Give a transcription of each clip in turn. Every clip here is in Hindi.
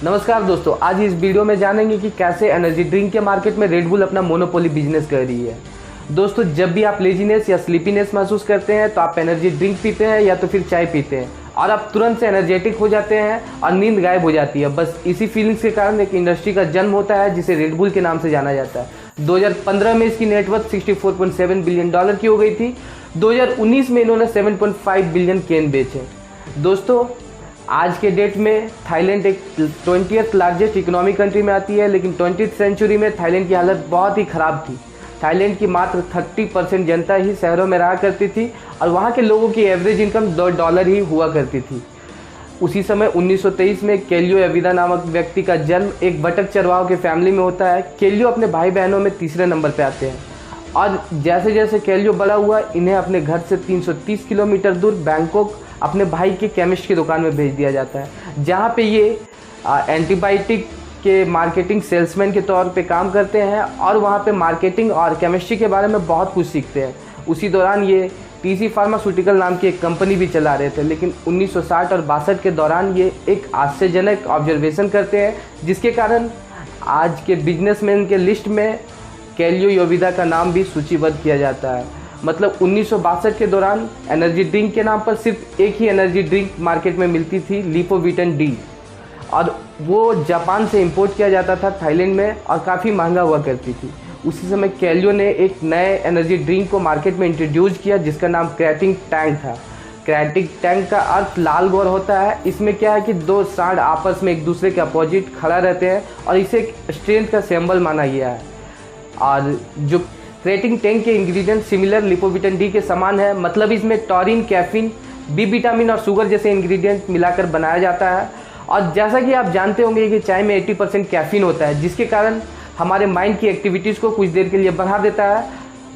नमस्कार दोस्तों, आज इस वीडियो में जानेंगे कि कैसे एनर्जी ड्रिंक के मार्केट में रेड बुल अपना मोनोपोली बिजनेस कर रही है। दोस्तों, जब भी आप लेजीनेस या स्लीपीनेस महसूस करते हैं तो आप एनर्जी ड्रिंक पीते हैं या तो फिर चाय पीते हैं और आप तुरंत से एनर्जेटिक हो जाते हैं और नींद गायब हो जाती है। बस इसी फीलिंग्स के कारण एक इंडस्ट्री का जन्म होता है जिसे रेड बुल के नाम से जाना जाता है। 2015 में इसकी नेटवर्थ $64.7 बिलियन की हो गई थी। 2019 में इन्होंने 7.5 बिलियन केन बेचे। दोस्तों, आज के डेट में थाईलैंड एक 20th लार्जेस्ट इकोनॉमिक कंट्री में आती है, लेकिन 20th सेंचुरी में थाईलैंड की हालत बहुत ही ख़राब थी। थाईलैंड की मात्र 30% जनता ही शहरों में रहा करती थी और वहाँ के लोगों की एवरेज इनकम $2 ही हुआ करती थी। उसी समय 1923 में केलियो एविदा नामक व्यक्ति का जन्म एक बटक चरवाहों के फैमिली में होता है। केलियो अपने भाई बहनों में तीसरे नंबर पर आते हैं और जैसे जैसे केलियो बड़ा हुआ, इन्हें अपने घर से 330 किलोमीटर दूर बैंकॉक अपने भाई के केमिस्ट की दुकान में भेज दिया जाता है, जहाँ पे ये एंटीबायोटिक के मार्केटिंग सेल्समैन के तौर पे काम करते हैं और वहाँ पे मार्केटिंग और केमिस्ट्री के बारे में बहुत कुछ सीखते हैं। उसी दौरान ये टीसी फार्मास्यूटिकल नाम की एक कंपनी भी चला रहे थे, लेकिन 1960 और 62 के दौरान ये एक आश्चर्यजनक ऑब्जर्वेशन करते हैं, जिसके कारण आज के बिजनेसमैन के लिस्ट में केलियो एविदा का नाम भी सूचीबद्ध किया जाता है। मतलब 1962 के दौरान एनर्जी ड्रिंक के नाम पर सिर्फ एक ही एनर्जी ड्रिंक मार्केट में मिलती थी, लिपोविटन डी, और वो जापान से इंपोर्ट किया जाता था थाईलैंड में और काफ़ी महंगा हुआ करती थी। उसी समय केलियो ने एक नए एनर्जी ड्रिंक को मार्केट में इंट्रोड्यूस किया जिसका नाम क्रेटिंग टैंक था। क्रेटिंग टैंक का अर्थ लाल गोर होता है। इसमें क्या है कि दो सांड आपस में एक दूसरे के अपोजिट खड़ा रहते हैं और इसे एक स्ट्रेंथ का सिंबल माना गया है। और जो क्रेटिंग टैंक के इंग्रेडिएंट सिमिलर लिपोविटन डी के समान है, मतलब इसमें टॉरिन, कैफीन, बी विटामिन और शुगर जैसे इंग्रेडिएंट मिलाकर बनाया जाता है। और जैसा कि आप जानते होंगे कि चाय में 80% कैफीन होता है, जिसके कारण हमारे माइंड की एक्टिविटीज़ को कुछ देर के लिए बढ़ा देता है,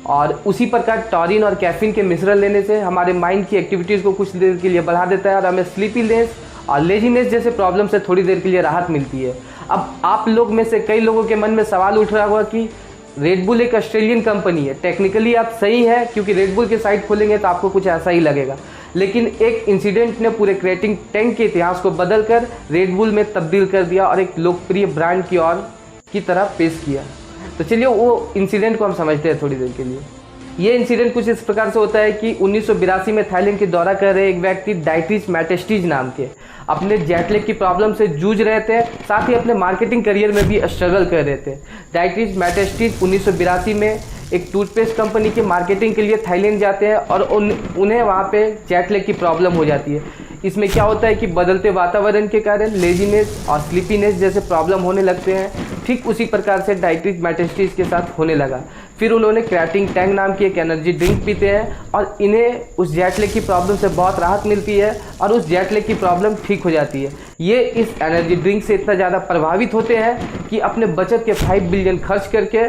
और उसी प्रकार टॉरिन और कैफीन के मिश्रण लेने से हमारे माइंड की एक्टिविटीज़ को कुछ देर के लिए बढ़ा देता है और हमें स्लीपीनेस और लेजीनेस जैसे प्रॉब्लम से थोड़ी देर के लिए राहत मिलती है। अब आप लोग में से कई लोगों के मन में सवाल उठ रहा होगा कि रेड बुल एक ऑस्ट्रेलियन कंपनी है। टेक्निकली आप सही है, क्योंकि रेड बुल की साइट खोलेंगे तो आपको कुछ ऐसा ही लगेगा, लेकिन एक इंसिडेंट ने पूरे क्रेटिंग टैंक के इतिहास को बदलकर रेड बुल में तब्दील कर दिया और एक लोकप्रिय ब्रांड की तरह पेश किया। तो चलिए वो इंसिडेंट को हम समझते हैं थोड़ी देर के लिए। ये इंसिडेंट कुछ इस प्रकार से होता है कि 1982 में थाईलैंड के दौरा कर रहे एक व्यक्ति डाइट्रीज मैटेस्टीज नाम के अपने जेटलैग की प्रॉब्लम से जूझ रहे थे, साथ ही अपने मार्केटिंग करियर में भी स्ट्रगल कर रहे थे। डाइट्रीज मैटेस्टीज 1982 में एक टूथपेस्ट कंपनी के मार्केटिंग के लिए थाईलैंड जाते हैं और उन्हें वहाँ पे जेटलैग की प्रॉब्लम हो जाती है। इसमें क्या होता है कि बदलते वातावरण के कारण लेजीनेस और स्लीपीनेस जैसे प्रॉब्लम होने लगते हैं। ठीक उसी प्रकार से डाइट्रीज मैटेस्टीज के साथ होने लगा। फिर उन्होंने क्रेटिंग टैंक नाम की एक एनर्जी ड्रिंक पीते हैं और इन्हें उस जेटलैग की प्रॉब्लम से बहुत राहत मिलती है और उस जेटलैग की प्रॉब्लम ठीक हो जाती है। ये इस एनर्जी ड्रिंक से इतना ज़्यादा प्रभावित होते हैं कि अपने बचत के 5 बिलियन खर्च करके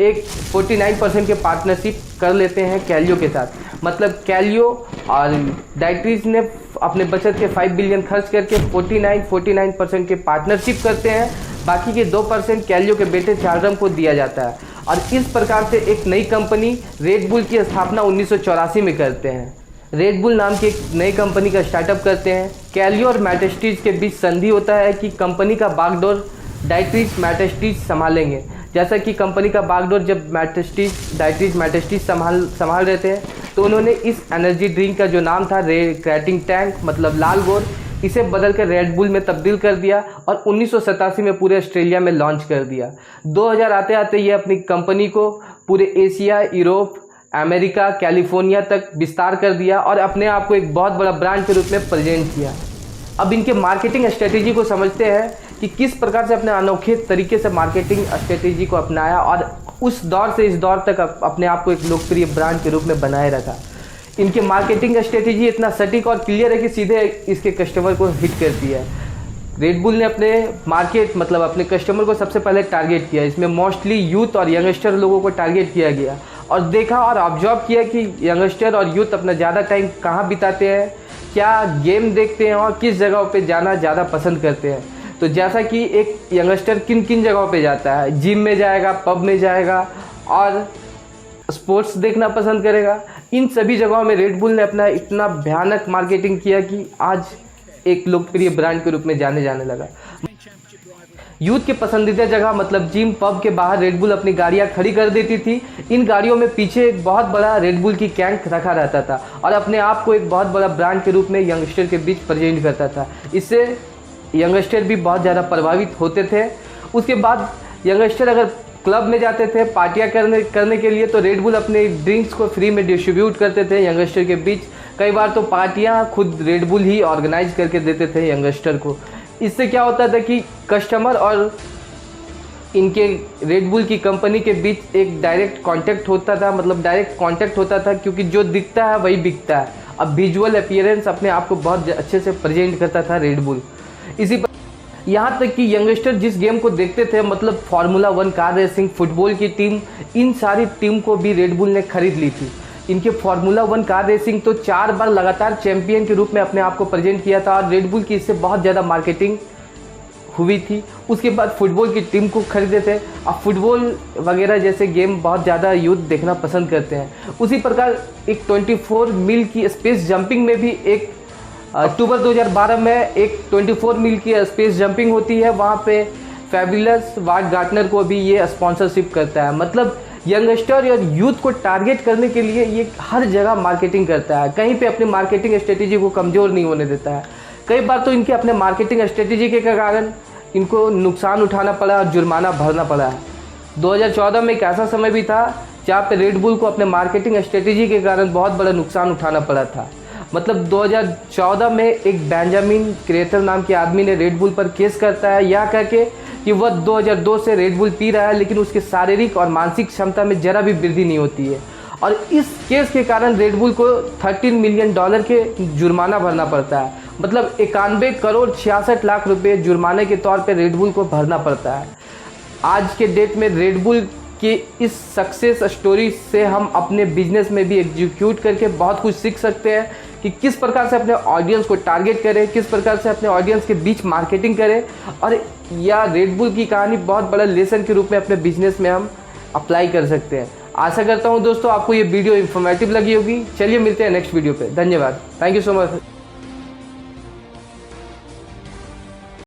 एक 49% के पार्टनरशिप कर लेते हैं केलियो के साथ। मतलब केलियो और डाइट्रीज ने अपने बचत के 5 बिलियन खर्च करके 49% के पार्टनरशिप करते हैं। बाकी के 2% केलियो के बेटे चार्ल्स को दिया जाता है और इस प्रकार से एक नई कंपनी रेड बुल की स्थापना 1984 में करते हैं। रेड बुल नाम की एक नई कंपनी का स्टार्टअप करते हैं। केलियो और मैटेस्टीज के बीच संधि होता है कि कंपनी का बागडोर डाइट्रीज मैटेस्टीज संभालेंगे। जैसा कि कंपनी का बागडोर जब डाइट्रीज मैटेस्टीज संभाल रहे थे, तो उन्होंने इस एनर्जी ड्रिंक का जो नाम था क्रेटिंग टैंक मतलब लाल गोर, इसे बदल कर रेड बुल में तब्दील कर दिया और 1987 में पूरे ऑस्ट्रेलिया में लॉन्च कर दिया। 2000 आते आते ये अपनी कंपनी को पूरे एशिया, यूरोप, अमेरिका, कैलिफोर्निया तक विस्तार कर दिया और अपने आप को एक बहुत बड़ा ब्रांड के रूप में प्रेजेंट किया। अब इनके मार्केटिंग स्ट्रेटेजी को समझते हैं कि किस प्रकार से अपने अनोखे तरीके से मार्केटिंग स्ट्रेटेजी को अपनाया और उस दौर से इस दौर तक अपने आप को एक लोकप्रिय ब्रांड के रूप में बनाए रखा। इनके मार्केटिंग स्ट्रेटेजी इतना सटीक और क्लियर है कि सीधे इसके कस्टमर को हिट करती है। रेड बुल ने अपने मार्केट मतलब अपने कस्टमर को सबसे पहले टारगेट किया। इसमें मोस्टली यूथ और यंगस्टर लोगों को टारगेट किया गया और देखा और ऑब्जर्व किया कि यंगस्टर और यूथ अपना ज़्यादा टाइम कहाँ बिताते हैं, क्या गेम देखते हैं और किस जगहों पे जाना ज़्यादा पसंद करते हैं। तो जैसा कि एक यंगस्टर किन किन जगहों पे जाता है, जिम में जाएगा, पब में जाएगा और स्पोर्ट्स देखना पसंद करेगा, इन सभी जगहों में रेड बुल ने अपना इतना भयानक मार्केटिंग किया कि आज एक लोकप्रिय ब्रांड के रूप में जाने लगा। यूथ के पसंदीदा जगह मतलब जिम पब के बाहर रेड बुल अपनी गाड़ियां खड़ी कर देती थी। इन गाड़ियों में पीछे एक बहुत बड़ा रेड बुल की कैंक रखा रहता था और अपने आप को एक बहुत बड़ा ब्रांड के रूप में यंगस्टर के बीच प्रेजेंट करता था। इससे यंगस्टर भी बहुत ज़्यादा प्रभावित होते थे। उसके बाद यंगस्टर अगर क्लब में जाते थे पार्टियां करने के लिए तो रेड बुल अपने ड्रिंक्स को फ्री में डिस्ट्रीब्यूट करते थे यंगस्टर के बीच। कई बार तो पार्टियां खुद रेड बुल ही ऑर्गेनाइज करके देते थे यंगस्टर को। इससे क्या होता था कि कस्टमर और इनके रेड बुल की कंपनी के बीच एक डायरेक्ट कांटेक्ट होता था, मतलब डायरेक्ट कांटेक्ट होता था, क्योंकि जो दिखता है वही बिकता है। अब विजुअल अपीयरेंस अपने आप को बहुत अच्छे से प्रेजेंट करता था रेड बुल। इसी पर यहाँ तक कि यंगस्टर जिस गेम को देखते थे, मतलब फार्मूला 1 कार रेसिंग, फुटबॉल की टीम, इन सारी टीम को भी रेड बुल ने खरीद ली थी। इनके फार्मूला 1 कार रेसिंग तो 4 बार लगातार चैंपियन के रूप में अपने आप को प्रेजेंट किया था और रेड बुल की इससे बहुत ज़्यादा मार्केटिंग हुई थी। उसके बाद फुटबॉल की टीम को खरीदे थे। अब फुटबॉल वगैरह जैसे गेम बहुत ज़्यादा यूथ देखना पसंद करते हैं। उसी प्रकार एक 24 मील की स्पेस जंपिंग में भी एक अक्टूबर 2012 में एक 24 मील की स्पेस जंपिंग होती है, वहाँ पे फैबुलस वार्ड गार्टनर को भी ये स्पॉन्सरशिप करता है। मतलब यंगस्टर और यूथ को टारगेट करने के लिए ये हर जगह मार्केटिंग करता है, कहीं पे अपनी मार्केटिंग स्ट्रेटेजी को कमज़ोर नहीं होने देता है। कई बार तो इनके अपने मार्केटिंग स्ट्रेटेजी के कारण इनको नुकसान उठाना पड़ा और जुर्माना भरना पड़ा है। 2014 में एक ऐसा समय भी था जहाँ पे रेड बुल को अपने मार्केटिंग स्ट्रेटेजी के कारण बहुत बड़ा नुकसान उठाना पड़ा था। मतलब 2014 में एक बेंजामिन क्रेटर नाम के आदमी ने रेड बुल पर केस करता है, यह कह के कि वह 2002 से रेड बुल पी रहा है लेकिन उसके शारीरिक और मानसिक क्षमता में ज़रा भी वृद्धि नहीं होती है। और इस केस के कारण रेड बुल को $13 मिलियन के जुर्माना भरना पड़ता है। मतलब 91 करोड़ 66 लाख रुपए जुर्माने के तौर पे रेड बुल को भरना पड़ता है। आज के डेट में रेड बुल के इस सक्सेस स्टोरी से हम अपने बिजनेस में भी एग्जीक्यूट करके बहुत कुछ सीख सकते हैं कि किस प्रकार से अपने ऑडियंस को टारगेट करें, किस प्रकार से अपने ऑडियंस के बीच मार्केटिंग करें। और या रेड बुल की कहानी बहुत बड़ा लेसन के रूप में अपने बिजनेस में हम अप्लाई कर सकते हैं। आशा करता हूं दोस्तों आपको ये वीडियो इन्फॉर्मेटिव लगी होगी। चलिए मिलते हैं नेक्स्ट वीडियो पे। धन्यवाद। Thank you so much.